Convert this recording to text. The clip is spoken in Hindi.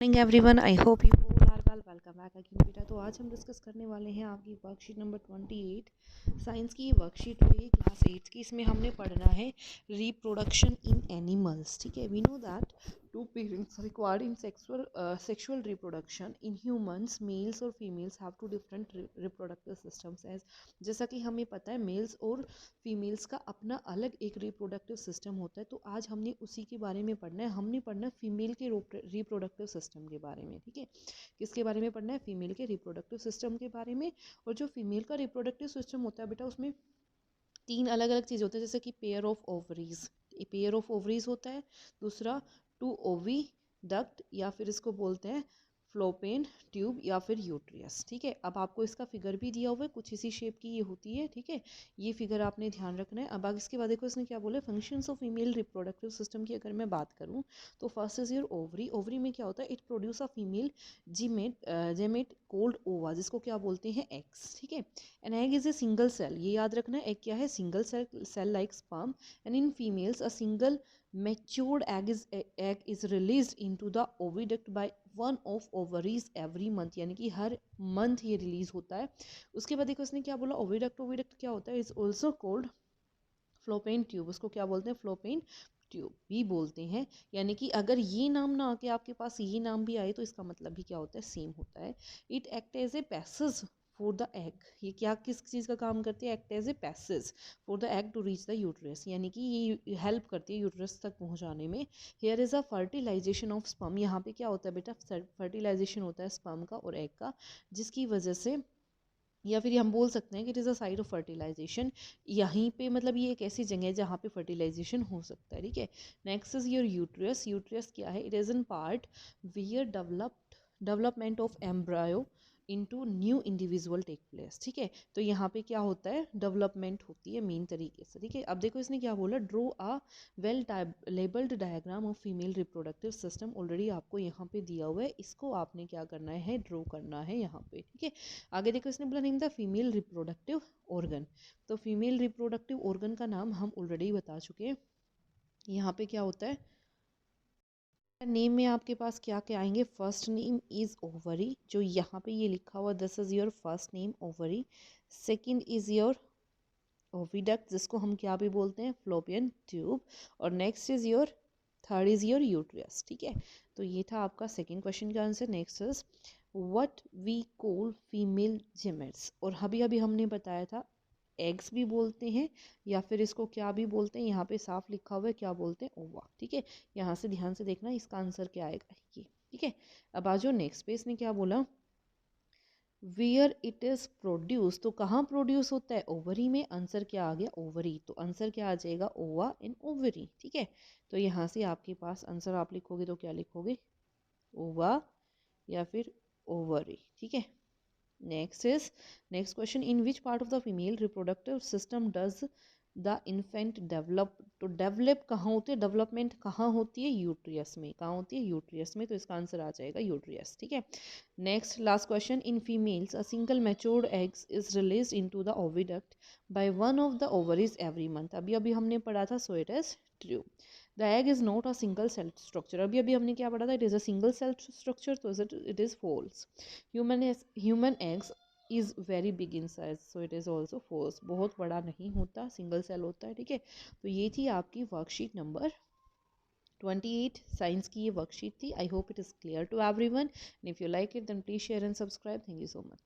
Morning everyone, I hope you all are well. Welcome back again बेटा। तो आज हम डिस्कस करने वाले हैं आपकी वर्कशीट नंबर 28 साइंस की वर्कशीट रही क्लास 8 की। इसमें हमने पढ़ना है रिप्रोडक्शन इन एनिमल्स। ठीक है, we know that two parents required in sexual reproduction in humans, males और females have two different reproductive systems. As जैसा कि हमें पता है मेल्स और फीमेल्स का अपना अलग एक रिप्रोडक्टिव सिस्टम होता है। तो आज हमने उसी के बारे में पढ़ना है। हमने पढ़ना है फीमेल के रिप्रोडक्टिव सिस्टम के बारे में। ठीक है, किसके बारे में पढ़ना है? फीमेल के रिप्रोडक्टिव सिस्टम के बारे में। और जो फीमेल का रिप्रोडक्टिव सिस्टम होता है बेटा, उसमें तीन अलग अलग चीज़ होते हैं, जैसे कि पेयर ऑफ ओवरीज होता है। दूसरा टू ओवी डक्ट, या फिर इसको बोलते हैं फ्लोपेन ट्यूब या फिर यूट्रियस। ठीक है, अब आपको इसका फिगर भी दिया हुआ है, कुछ इसी शेप की ये होती है। ठीक है, ये फिगर आपने ध्यान रखना है। अब आगे इसके बाद देखो इसने क्या बोले, functions of female reproductive system की अगर मैं बात करूँ तो first is your ovary. Ovary में क्या होता है? It produce a female gamete called ova, जिसको क्या बोलते हैं? एग्स। ठीक है, an egg is a single cell, ये याद रखना है। एग क्या है? Single cell like sperm. And in females a single matured egg is released into the oviduct by one of ovaries every month, यानी कि हर मंथ ये रिलीज होता है। उसके बाद देखो इसने क्या बोला, ओविडक्ट क्या होता है? Is also called fallopian tube. उसको क्या बोलते हैं? फ्लोपेन ट्यूब भी बोलते हैं। यानी कि अगर ये नाम ना आके आपके पास ये नाम भी आए तो इसका मतलब भी क्या होता है? सेम होता है। It act as a passage for the egg. ये क्या किस चीज़ का काम करती है? Act as a passage for the egg to reach the uterus, यानी कि ये हेल्प करती है यूट्रस तक पहुंचाने में। Here is a fertilization of sperm. यहाँ पे क्या होता है बेटा? फर्टिलाइजेशन होता है स्पर्म का और एग का, जिसकी वजह से, या फिर हम बोल सकते हैं कि it is a site of fertilization. यहीं पे मतलब ये एक ऐसी जगह है जहाँ पे फर्टिलाइजेशन हो सकता है। ठीक है, next is your uterus. Uterus क्या है? It is in part where development of embryo into new individual take place. ठीक है, तो यहाँ पे क्या होता है? डेवलपमेंट होती है मेन तरीके से। ठीक है, अब देखो इसने क्या बोला, draw a well labelled diagram of female reproductive system. Already आपको यहाँ पे दिया हुआ है, इसको आपने क्या करना है? ड्रॉ करना है यहाँ पे। ठीक है, आगे देखो इसने बोला name the female reproductive organ. तो फीमेल रिप्रोडक्टिव ऑर्गन का नाम हम ऑलरेडी बता चुके हैं। यहाँ पे क्या होता है? नेम में आपके पास क्या क्या आएंगे? फर्स्ट नेम इज ओवरी, जो यहाँ पे ये लिखा हुआ, this is your first name ovary. Second is your oviduct, जिसको हम क्या भी बोलते हैं? Fallopian tube. और next is your third is your uterus. ठीक है, तो ये था आपका सेकंड क्वेश्चन का answer. Next is what we call female gametes. और अभी अभी हमने बताया था एग्स भी बोलते हैं, या फिर इसको क्या भी बोलते हैं? यहाँ पे साफ लिखा हुआ है, क्या बोलते हैं? ओवा। ठीक है, यहाँ से ध्यान से देखना, इसका आंसर क्या आएगा ये। ठीक है, अब आ जाओ नेक्स्ट पे। इसने क्या बोला, वेयर इट इज प्रोड्यूस। तो कहाँ प्रोड्यूस होता है? ओवरी में। आंसर क्या आ गया? ओवरी। तो आंसर क्या आ जाएगा? ओवा इन ओवरी। ठीक है, तो यहाँ से आपके पास आंसर आप लिखोगे तो क्या लिखोगे? ओवा या फिर ओवरी। ठीक है, next question, in which part of the female reproductive system does the infant develop. तो डेवलप कहाँ होती है? डेवलपमेंट कहाँ होती है? यूट्रियस में। कहाँ होती है? यूट्रियस में। तो इसका आंसर आ जाएगा यूट्रियस। ठीक है, next last question, in females a single matured eggs is release into the oviduct by one of the ovaries every month. अभी अभी हमने पढ़ा था, so it is true. The egg is not a single cell structure. अभी अभी हमने क्या पढ़ा था? It is a single cell structure, तो it is false. Human eggs is very big in size, so it is also false. बहुत बड़ा नहीं होता, सिंगल सेल होता है। ठीक है, तो ये थी आपकी वर्कशीट नंबर 28 साइंस की ये वर्कशीट थी। I hope it is clear to everyone, and if you like it then please share and subscribe. Thank you so much.